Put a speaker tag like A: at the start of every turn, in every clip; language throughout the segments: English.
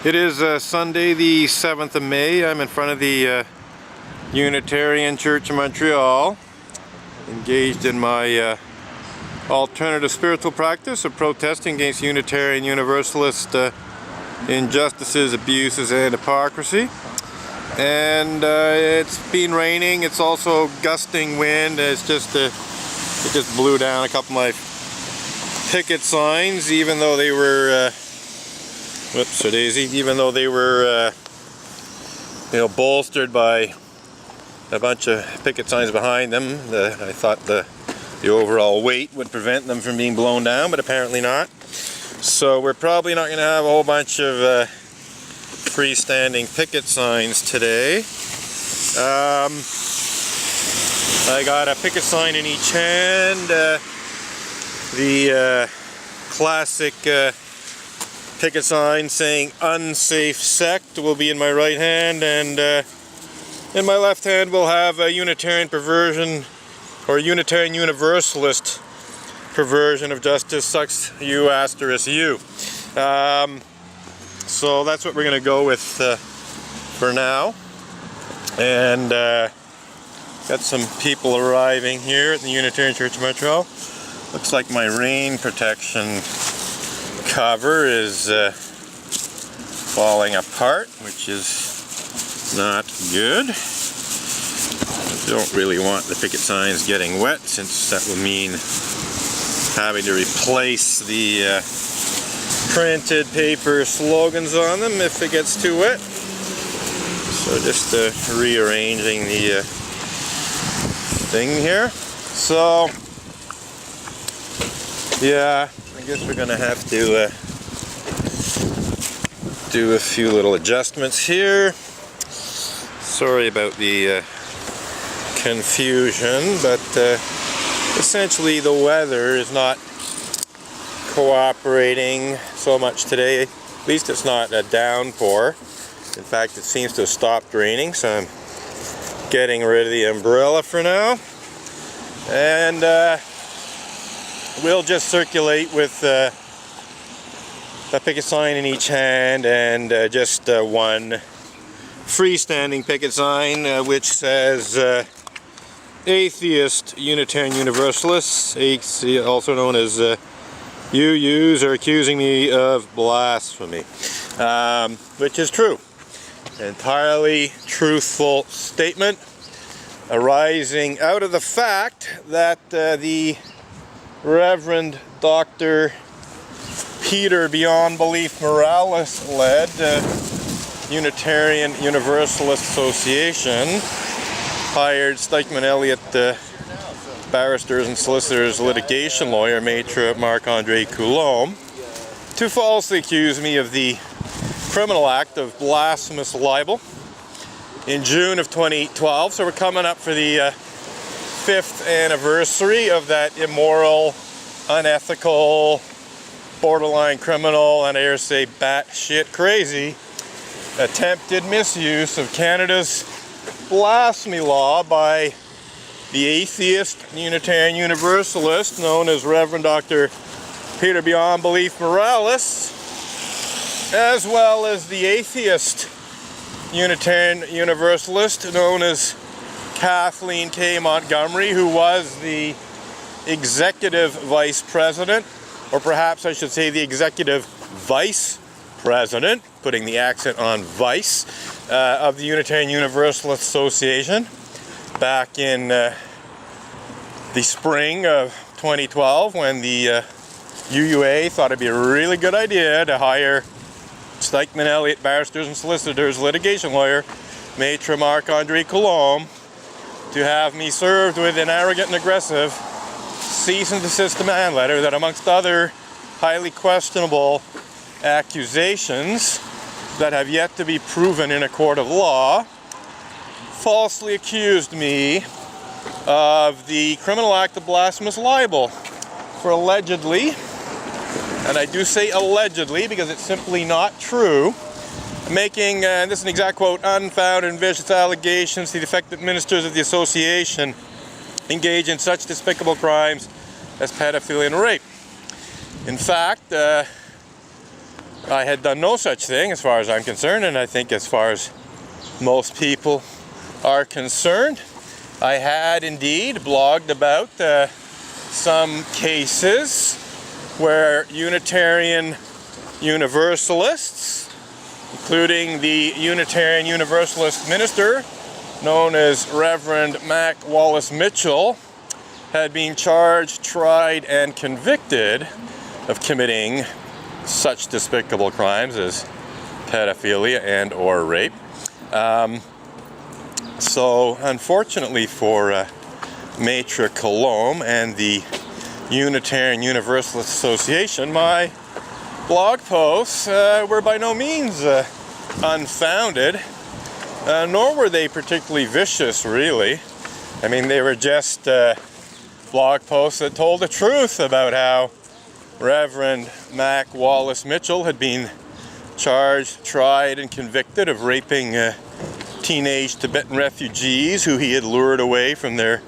A: It is Sunday the 7th of May. I'm in front of the Unitarian Church in Montreal, engaged in my alternative spiritual practice of protesting against Unitarian Universalist injustices, abuses, and hypocrisy. And it's been raining. It's also gusting wind. It just blew down a couple of my picket signs, even though they were even though they were bolstered by a bunch of picket signs behind them. I thought the overall weight would prevent them from being blown down, but apparently not. So we're probably not going to have a whole bunch of freestanding picket signs today. I got a picket sign in each hand. The classic picket sign saying "unsafe sect" will be in my right hand, and in my left hand we'll have a Unitarian perversion, or Unitarian Universalist perversion of justice sucks you asterisk you. So that's what we're going to go with for now. And got some people arriving here at the Unitarian Church of Montreal. Looks like my rain protection cover is falling apart, which is not good. Don't really want the picket signs getting wet, since that will mean having to replace the printed paper slogans on them if it gets too wet. So just rearranging the thing here. So yeah, I guess we're gonna have to do a few little adjustments here. Sorry about the confusion, but essentially the weather is not cooperating so much today. At least it's not a downpour. In fact, it seems to have stopped raining, so I'm getting rid of the umbrella for now. And we'll just circulate with a picket sign in each hand and just one freestanding picket sign which says Atheist Unitarian Universalists, also known as UUs, are accusing me of blasphemy, which is true. Entirely truthful statement, arising out of the fact that the Reverend Dr. Peter Beyond Belief Morales led Unitarian Universalist Association hired Stikeman Elliott barristers and solicitors litigation lawyer Maitre Marc-Andre Coulombe to falsely accuse me of the criminal act of blasphemous libel in June of 2012. So we're coming up for the 5th anniversary of that immoral, unethical, borderline criminal, and I dare say batshit crazy attempted misuse of Canada's blasphemy law by the atheist Unitarian Universalist known as Reverend Dr. Peter Beyond Belief Morales, as well as the atheist Unitarian Universalist known as Kathleen K. Montgomery, who was the executive vice president, or perhaps I should say the executive vice president, putting the accent on vice, of the Unitarian Universalist Association back in the spring of 2012, when the UUA thought it'd be a really good idea to hire Stikeman Elliott barristers and solicitors litigation lawyer Maitre Marc-Andre Coulombe to have me served with an arrogant and aggressive cease and desist demand letter that, amongst other highly questionable accusations that have yet to be proven in a court of law, falsely accused me of the criminal act of blasphemous libel for allegedly, and I do say allegedly because it's simply not true, making, and this is an exact quote, unfounded and vicious allegations to the effect that ministers of the association engage in such despicable crimes as pedophilia and rape. In fact, I had done no such thing as far as I'm concerned, and I think as far as most people are concerned. I had indeed blogged about some cases where Unitarian Universalists, including the Unitarian Universalist minister known as Reverend Mac Wallace Mitchell, had been charged, tried, and convicted of committing such despicable crimes as pedophilia and or rape. So unfortunately for Maitre Colombe and the Unitarian Universalist Association, my blog posts were by no means unfounded, nor were they particularly vicious, really. I mean, they were just blog posts that told the truth about how Reverend Mac Wallace Mitchell had been charged, tried, and convicted of raping teenage Tibetan refugees who he had lured away from their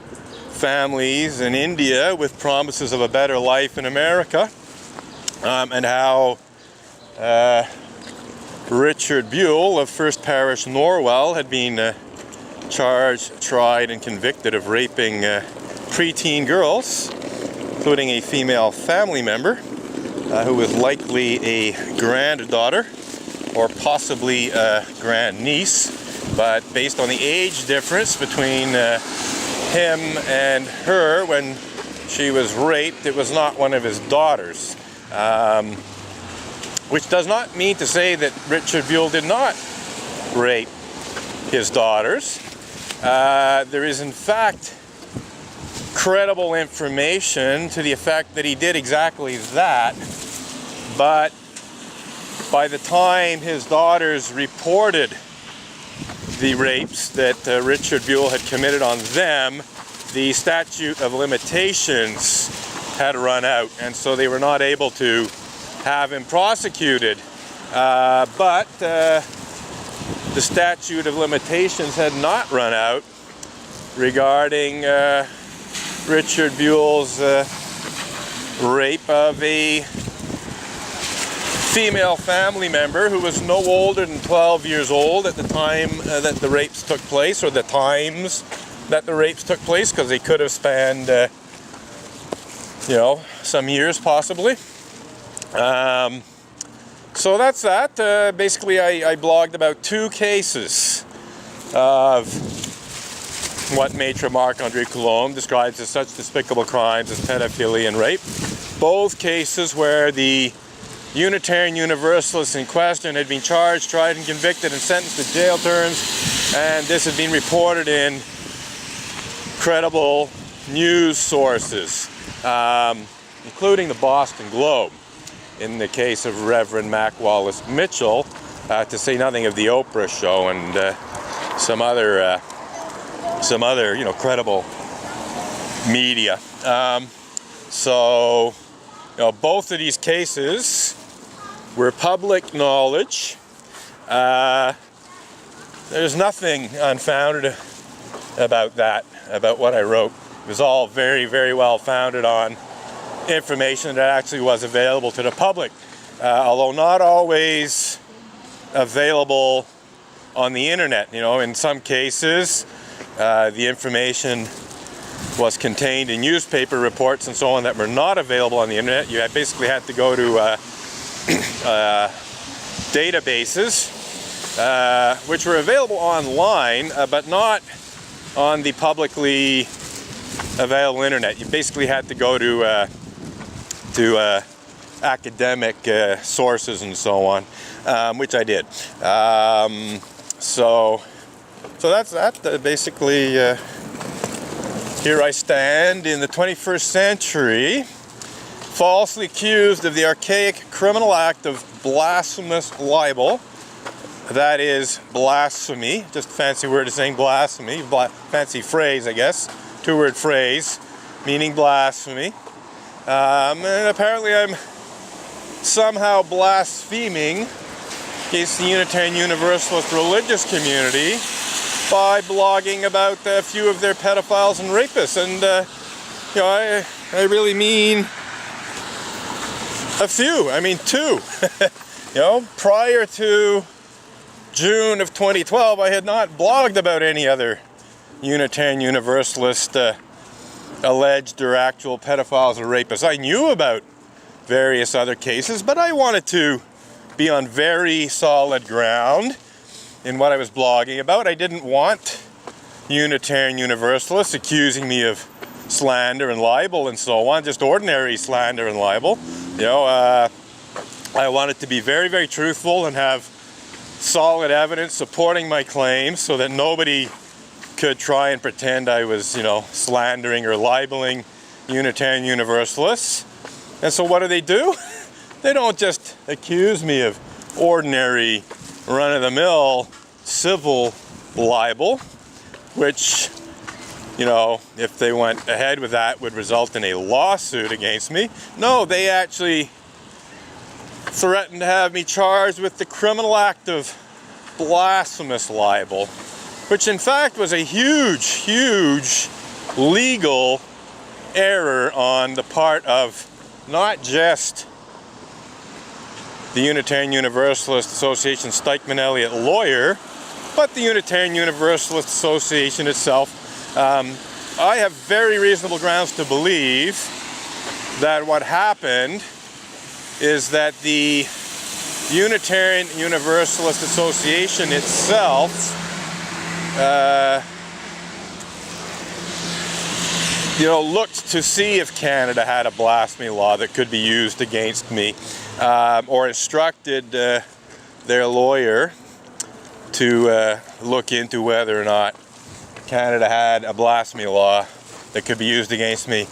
A: families in India with promises of a better life in America, and how Richard Buell of First Parish Norwell had been charged, tried, and convicted of raping preteen girls, including a female family member who was likely a granddaughter or possibly a grandniece, but based on the age difference between him and her when she was raped, it was not one of his daughters. Which does not mean to say that Richard Buell did not rape his daughters. There is in fact credible information to the effect that he did exactly that, but by the time his daughters reported the rapes that Richard Buell had committed on them, the statute of limitations had run out, and so they were not able to have him prosecuted. But the statute of limitations had not run out regarding Richard Buell's rape of a female family member who was no older than 12 years old at the time that the rapes took place, or the times that the rapes took place, because they could have spanned, some years possibly. So that's that. Basically, I blogged about 2 cases of what Maitre Marc-André Coulombe describes as such despicable crimes as pedophilia and rape. Both cases where the Unitarian Universalists in question had been charged, tried, and convicted and sentenced to jail terms, and this had been reported in credible news sources, including the Boston Globe. In the case of Reverend Mac Wallace Mitchell, to say nothing of the Oprah show and some other credible media. So both of these cases were public knowledge. There's nothing unfounded about that, about what I wrote. It was all very, very well founded on information that actually was available to the public, although not always available on the internet. In some cases, the information was contained in newspaper reports and so on that were not available on the internet. You basically had to go to databases which were available online, but not on the publicly available internet. You basically had to go to academic sources and so on, which I did. So that's that. Basically, here I stand in the 21st century, falsely accused of the archaic criminal act of blasphemous libel. That is blasphemy, just a fancy word of saying blasphemy, fancy phrase, I guess, 2-word phrase, meaning blasphemy. And apparently I'm somehow blaspheming against the Unitarian Universalist religious community by blogging about a few of their pedophiles and rapists. And, I really mean a few. I mean 2. You know, prior to June of 2012, I had not blogged about any other Unitarian Universalist alleged or actual pedophiles or rapists. I knew about various other cases, but I wanted to be on very solid ground in what I was blogging about. I didn't want Unitarian Universalists accusing me of slander and libel and so on, just ordinary slander and libel. You know, I wanted to be very, very truthful and have solid evidence supporting my claims so that nobody could try and pretend I was, you know, slandering or libeling Unitarian Universalists. And so what do? They don't just accuse me of ordinary run-of-the-mill civil libel, which, you know, if they went ahead with that would result in a lawsuit against me. No, they actually threatened to have me charged with the criminal act of blasphemous libel, which in fact was a huge, huge legal error on the part of not just the Unitarian Universalist Association Stikeman Elliott lawyer, but the Unitarian Universalist Association itself. I have very reasonable grounds to believe that what happened is that the Unitarian Universalist Association itself you know, looked to see if Canada had a blasphemy law that could be used against me, or instructed their lawyer to look into whether or not Canada had a blasphemy law that could be used against me.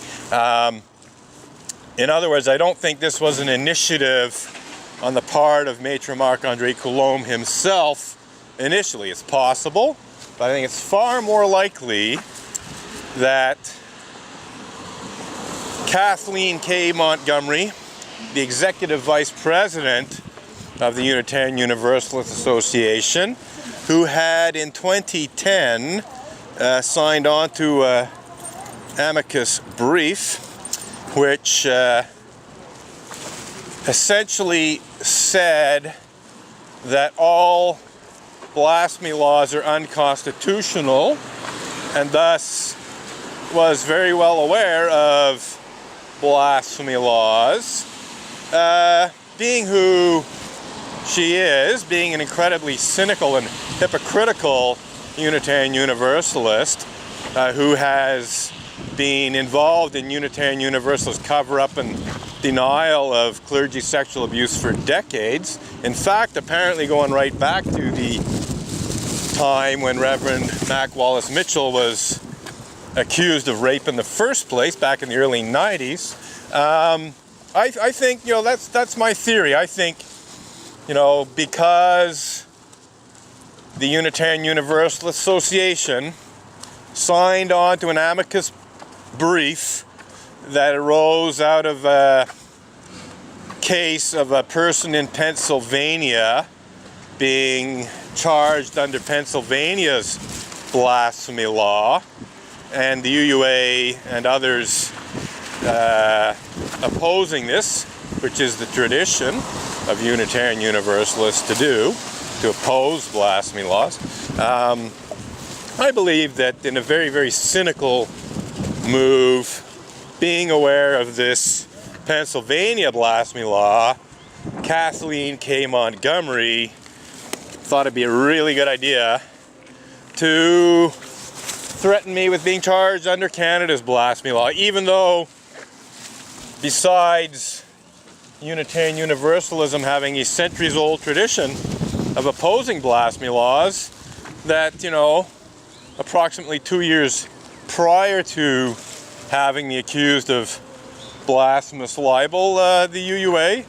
A: In other words, I don't think this was an initiative on the part of Maître Marc-André Coulombe himself initially. It's possible, but I think it's far more likely that Kathleen K. Montgomery, the executive vice president of the Unitarian Universalist Association, who had in 2010 signed on to an amicus brief, which essentially said that all blasphemy laws are unconstitutional, and thus was very well aware of blasphemy laws. Being who she is, being an incredibly cynical and hypocritical Unitarian Universalist who has been involved in Unitarian Universalist cover-up and denial of clergy sexual abuse for decades. In fact, apparently going right back to the time when Reverend Mac Wallace Mitchell was accused of rape in the first place, back in the early 90s. I think, you know, that's my theory. I think, you know, because the Unitarian Universalist Association signed on to an amicus brief that arose out of a case of a person in Pennsylvania being charged under Pennsylvania's blasphemy law, and the UUA and others opposing this, which is the tradition of Unitarian Universalists to do, to oppose blasphemy laws. I believe that in a very, very cynical move, being aware of this Pennsylvania blasphemy law, Kathleen K. Montgomery thought it'd be a really good idea to threaten me with being charged under Canada's blasphemy law, even though besides Unitarian Universalism having a centuries-old tradition of opposing blasphemy laws, that, you know, approximately 2 years prior to having me accused of blasphemous libel, the UUA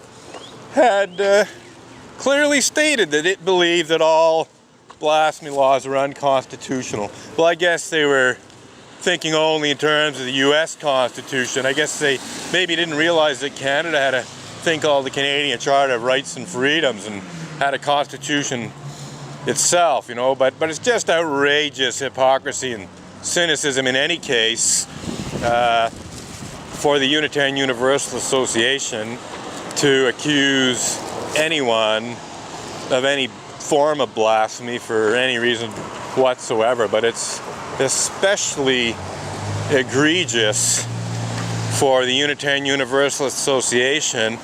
A: had clearly stated that it believed that all blasphemy laws were unconstitutional. Well, I guess they were thinking only in terms of the US Constitution. I guess they maybe didn't realize that Canada had a thing called the Canadian Charter of Rights and Freedoms and had a constitution itself, you know, but it's just outrageous hypocrisy and cynicism in any case for the Unitarian Universalist Association to accuse anyone of any form of blasphemy for any reason whatsoever, but it's especially egregious for the Unitarian Universalist Association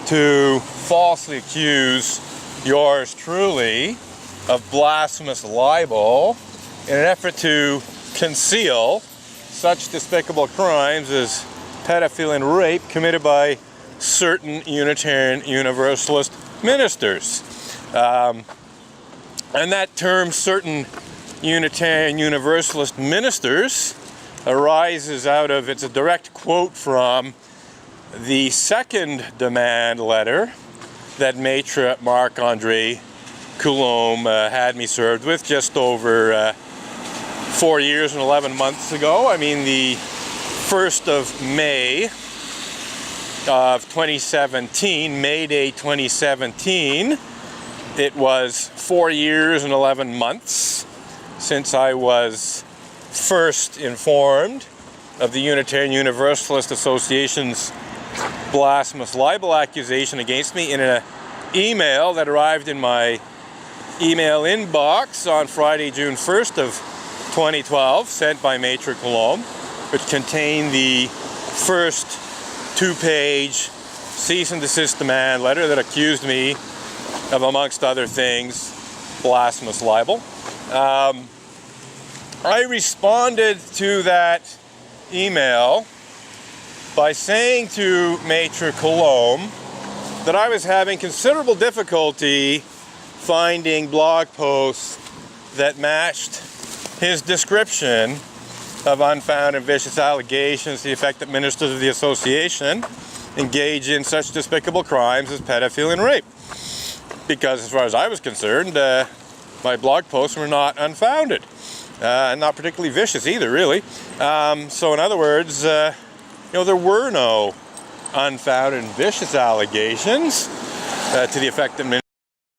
A: to falsely accuse yours truly of blasphemous libel in an effort to conceal such despicable crimes as pedophilia and rape committed by certain Unitarian Universalist ministers. And that term, certain Unitarian Universalist ministers, arises out of, it's a direct quote from the second demand letter that Maitre Marc-André Coulombe had me served with just over 4 years and 11 months ago. I mean, the 1st of May of 2017, May Day 2017, it was 4 years and 11 months since I was first informed of the Unitarian Universalist Association's blasphemous libel accusation against me in an email that arrived in my email inbox on Friday, June 1st of 2012, sent by Maitre Coulombe, which contained the first 2-page cease and desist demand letter that accused me of, amongst other things, blasphemous libel. I responded to that email by saying to Maitre Coulombe that I was having considerable difficulty finding blog posts that matched his description of unfounded and vicious allegations to the effect that ministers of the association engage in such despicable crimes as pedophilia and rape. Because as far as I was concerned, my blog posts were not unfounded. And not particularly vicious either, really. So in other words, there were no unfounded and vicious allegations to the effect that